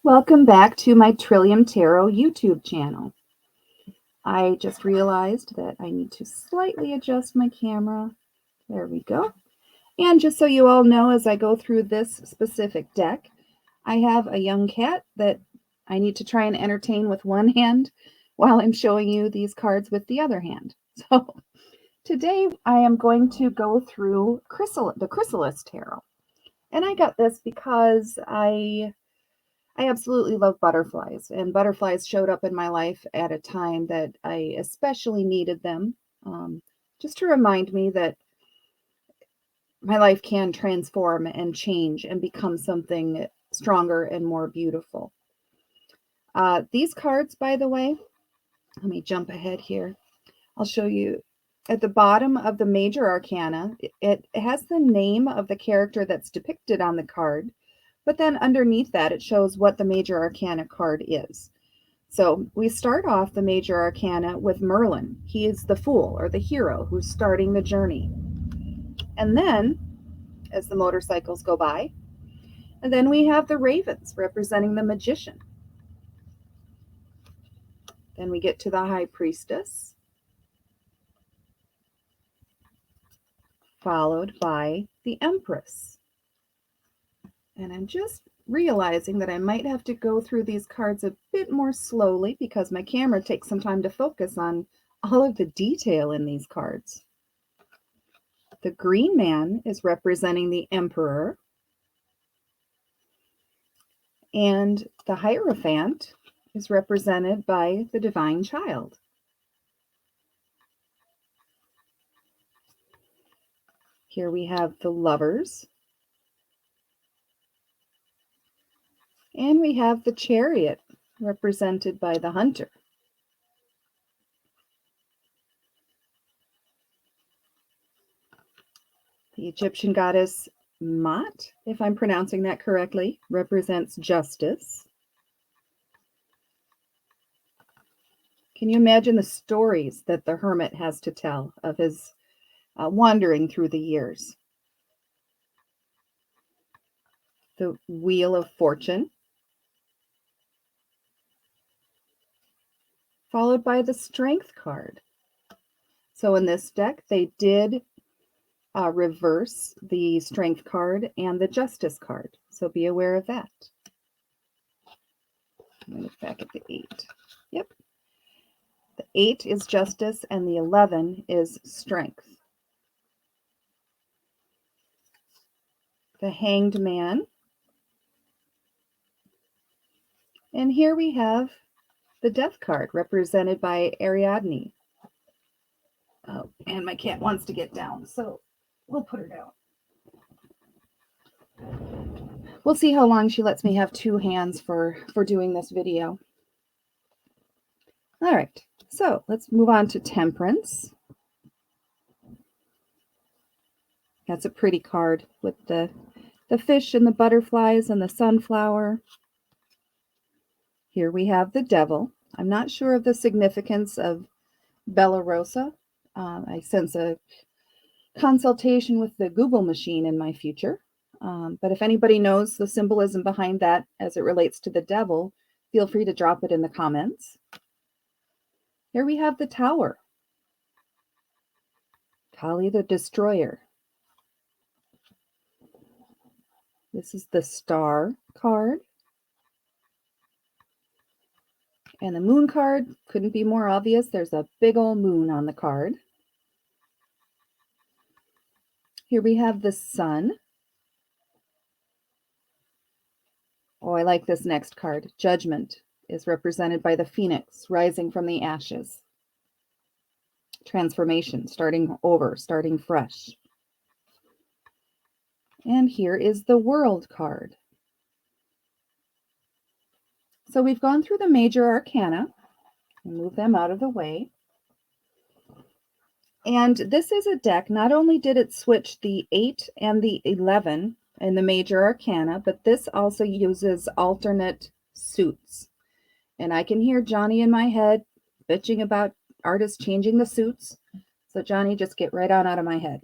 Welcome back to my Trillium Tarot YouTube channel. I just realized that I need to slightly adjust my camera. There we go. And just so you all know, as I go through this specific deck, I have a young cat that I need to try and entertain with one hand while I'm showing you these cards with the other hand. So today I am going to go through the Chrysalis Tarot. And I got this because I absolutely love butterflies, and butterflies showed up in my life at a time that I especially needed them, just to remind me that my life can transform and change and become something stronger and more beautiful. These cards, by the way, let me jump ahead here. I'll show you at the bottom of the major arcana, it has the name of the character that's depicted on the card. But then underneath that, it shows what the major arcana card is. So we start off the major arcana with Merlin. He is the fool or the hero who's starting the journey. And then, as the motorcycles go by, and then we have the ravens representing the magician. Then we get to the high priestess, followed by the empress. And I'm just realizing that I might have to go through these cards a bit more slowly because my camera takes some time to focus on all of the detail in these cards. The green man is representing the emperor, and the Hierophant is represented by the divine child. Here we have the lovers. And we have the chariot, represented by the hunter. The Egyptian goddess Maat, if I'm pronouncing that correctly, represents justice. Can you imagine the stories that the hermit has to tell of his wandering through the years? The Wheel of Fortune, followed by the Strength card. So in this deck, they did reverse the Strength card and the Justice card. So be aware of that. Let me look back at the 8. Yep. The 8 is Justice and the 11 is Strength. The Hanged Man. And here we have the Death card, represented by Ariadne. Oh, and my cat wants to get down, so we'll put her down. We'll see how long she lets me have two hands for doing this video. All right, so let's move on to Temperance. That's a pretty card with the fish and the butterflies and the sunflower. Here we have the Devil. I'm not sure of the significance of Bella Rosa. I sense a consultation with the Google machine in my future. But if anybody knows the symbolism behind that as it relates to the devil, feel free to drop it in the comments. Here we have the Tower. Kali the Destroyer. This is the Star card. And the Moon card couldn't be more obvious. There's a big old moon on the card. Here we have the Sun. Oh, I like this next card. Judgment is represented by the Phoenix rising from the ashes. Transformation, starting over, starting fresh. And here is the World card. So we've gone through the major arcana and move them out of the way. And this is a deck, not only did it switch the 8 and the 11 in the major arcana, but this also uses alternate suits. And I can hear Johnny in my head bitching about artists changing the suits. So Johnny, just get right on out of my head.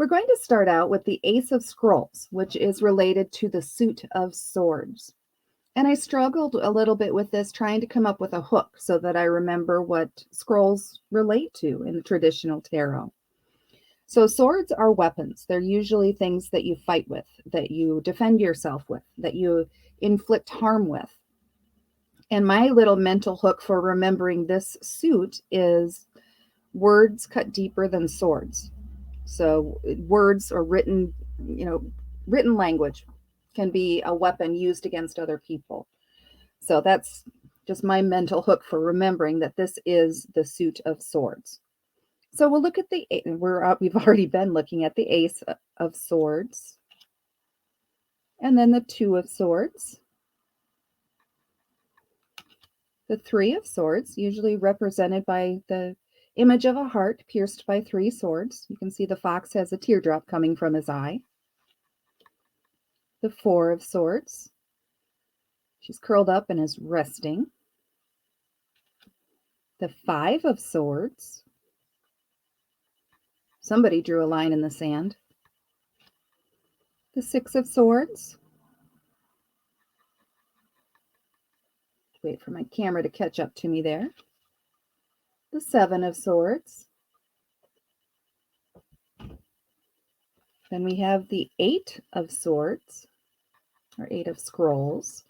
We're going to start out with the Ace of Scrolls, which is related to the suit of swords. And I struggled a little bit with this, trying to come up with a hook so that I remember what scrolls relate to in the traditional tarot. So swords are weapons. They're usually things that you fight with, that you defend yourself with, that you inflict harm with. And my little mental hook for remembering this suit is words cut deeper than swords. So words or written language can be a weapon used against other people. So that's just my mental hook for remembering that this is the suit of swords. So we'll look at we've already been looking at the Ace of Swords, and then the Two of Swords, the Three of Swords, usually represented by the image of a heart pierced by three swords. You can see the fox has a teardrop coming from his eye. The Four of Swords, she's curled up and is resting. The Five of Swords, somebody drew a line in the sand. The Six of Swords, wait for my camera to catch up to me there. The Seven of Swords. Then we have the Eight of Swords, or Eight of Scrolls.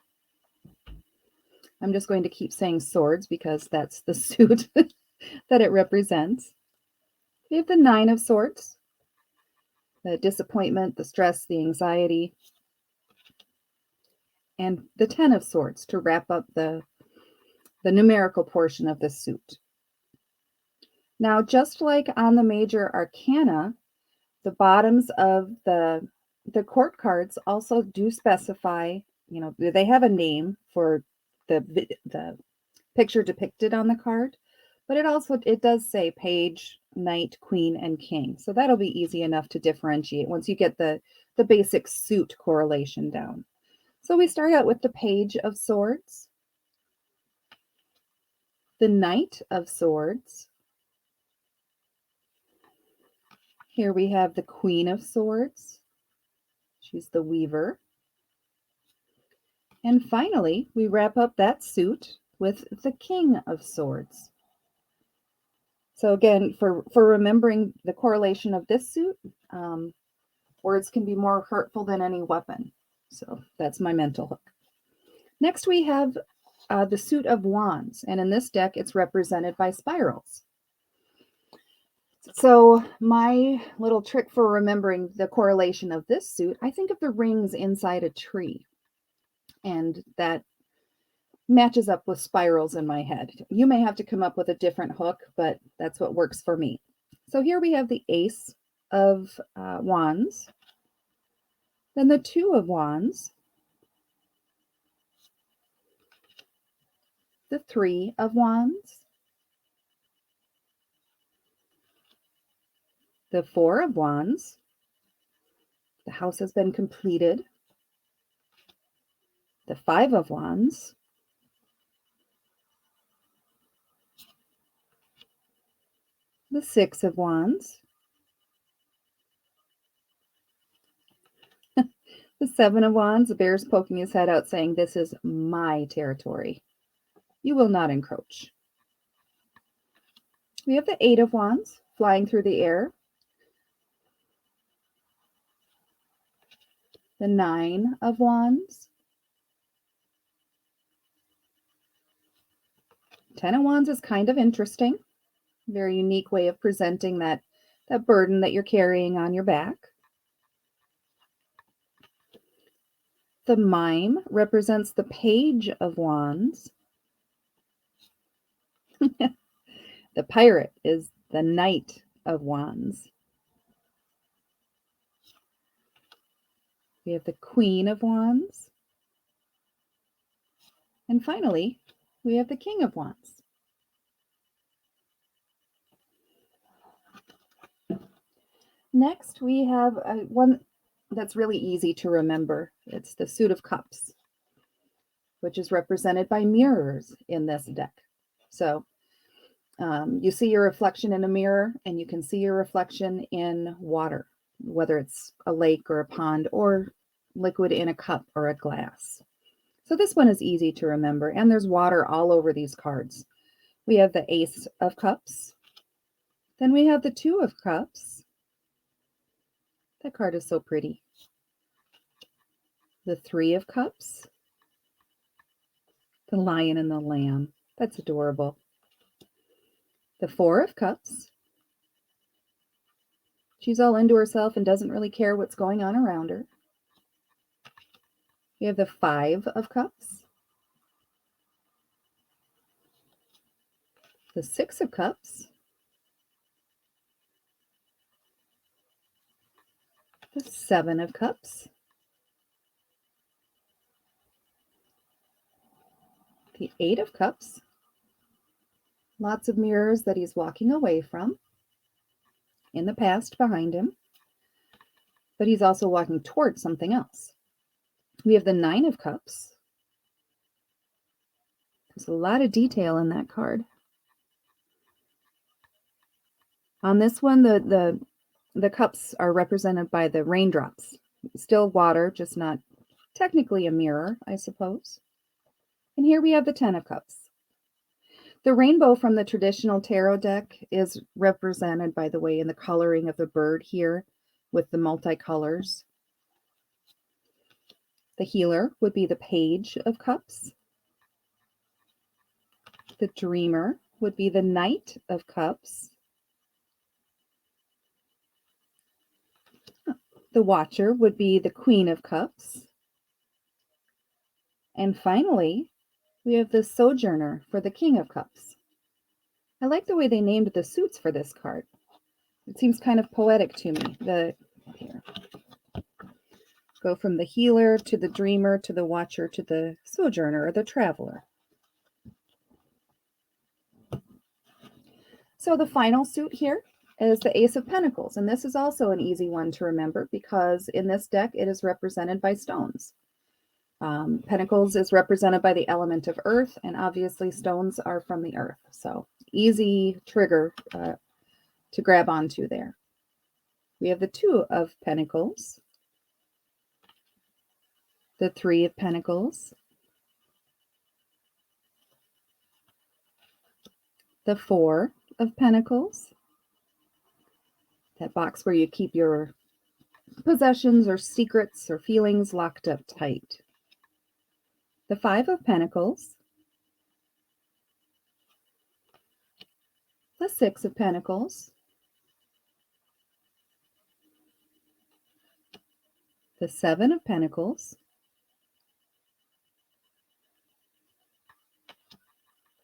I'm just going to keep saying swords because that's the suit that it represents. We have the Nine of Swords, the disappointment, the stress, the anxiety, and the Ten of Swords to wrap up the numerical portion of this suit. Now, just like on the major arcana, the bottoms of the court cards also do specify, they have a name for the picture depicted on the card, but it does say page, knight, queen, and king. So that'll be easy enough to differentiate once you get the basic suit correlation down. So we start out with the Page of Swords, the Knight of Swords. Here we have the Queen of Swords. She's the weaver. And finally, we wrap up that suit with the King of Swords. So again, for remembering the correlation of this suit, words can be more hurtful than any weapon. So that's my mental hook. Next, we have the suit of wands. And in this deck, it's represented by spirals. So my little trick for remembering the correlation of this suit, I think of the rings inside a tree. And that matches up with spirals in my head. You may have to come up with a different hook, but that's what works for me. So here we have the Ace of Wands, then the Two of Wands, the Three of Wands, the Four of Wands. The house has been completed. The Five of Wands, the Six of Wands, the Seven of Wands. The bear's poking his head out saying, "This is my territory. You will not encroach." We have the Eight of Wands flying through the air, the Nine of Wands, Ten of Wands is kind of interesting. Very unique way of presenting that burden that you're carrying on your back. The Mime represents the Page of Wands. The Pirate is the Knight of Wands. We have the Queen of Wands. And finally, we have the King of Wands. Next, we have one that's really easy to remember. It's the Suit of Cups, which is represented by mirrors in this deck. So you see your reflection in a mirror, and you can see your reflection in water. whether it's a lake or a pond or liquid in a cup or a glass. So this one is easy to remember, and there's water all over these cards. We have the Ace of Cups. Then we have the Two of Cups. That card is so pretty. The Three of Cups. The Lion and the Lamb. That's adorable. The Four of Cups. She's all into herself and doesn't really care what's going on around her. We have the Five of Cups. The Six of Cups. The Seven of Cups. The Eight of Cups. Lots of mirrors that he's walking away from. In the past behind him. But he's also walking towards something else. We have the Nine of Cups. There's a lot of detail in that card. On this one, the cups are represented by the raindrops. Still water, just not technically a mirror, I suppose. And here we have the Ten of Cups. The rainbow from the traditional tarot deck is represented, by the way, in the coloring of the bird here with the multicolors. The healer would be the Page of Cups. The dreamer would be the Knight of Cups. The watcher would be the Queen of Cups. And finally, we have the Sojourner for the King of Cups. I like the way they named the suits for this card. It seems kind of poetic to me. Here. Go from the healer to the dreamer to the watcher to the sojourner or the traveler. So the final suit here is the Ace of Pentacles, and this is also an easy one to remember because in this deck it is represented by stones. Pentacles is represented by the element of earth, and obviously stones are from the earth. So easy trigger to grab onto there. We have the Two of Pentacles, the Three of Pentacles, the Four of Pentacles, that box where you keep your possessions or secrets or feelings locked up tight. The Five of Pentacles, the Six of Pentacles, the Seven of Pentacles,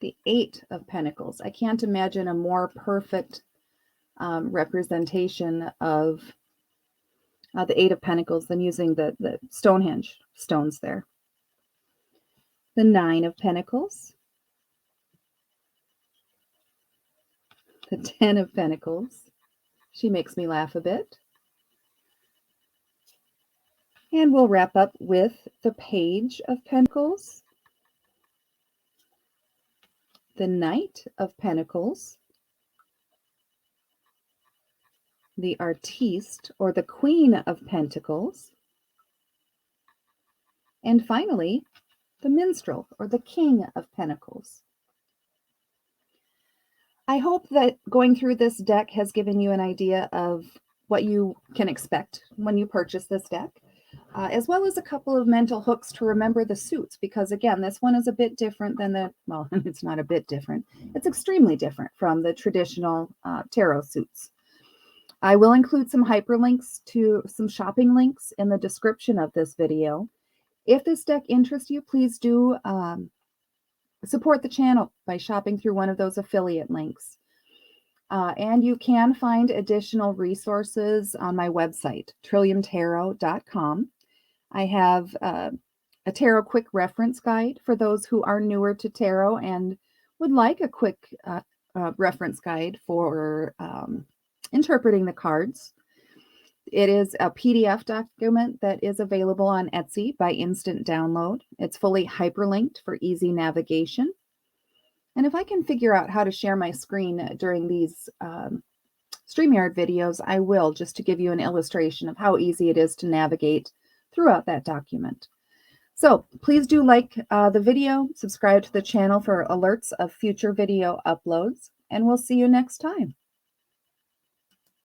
the Eight of Pentacles. I can't imagine a more perfect representation of the Eight of Pentacles than using the Stonehenge stones there. The Nine of Pentacles, the Ten of Pentacles. She makes me laugh a bit. And we'll wrap up with the Page of Pentacles, the Knight of Pentacles, the Artiste or the Queen of Pentacles, and finally, the Minstrel or the King of Pentacles. I hope that going through this deck has given you an idea of what you can expect when you purchase this deck, as well as a couple of mental hooks to remember the suits, because again, this one is a bit different than well, it's not a bit different. It's extremely different from the traditional tarot suits. I will include some hyperlinks to some shopping links in the description of this video. If this deck interests you, please do support the channel by shopping through one of those affiliate links. And you can find additional resources on my website, trilliumtarot.com. I have a tarot quick reference guide for those who are newer to tarot and would like a quick reference guide for interpreting the cards. It is a PDF document that is available on Etsy by instant download. It's fully hyperlinked for easy navigation. And if I can figure out how to share my screen during these StreamYard videos, I will, just to give you an illustration of how easy it is to navigate throughout that document. So please do like the video, subscribe to the channel for alerts of future video uploads, and we'll see you next time.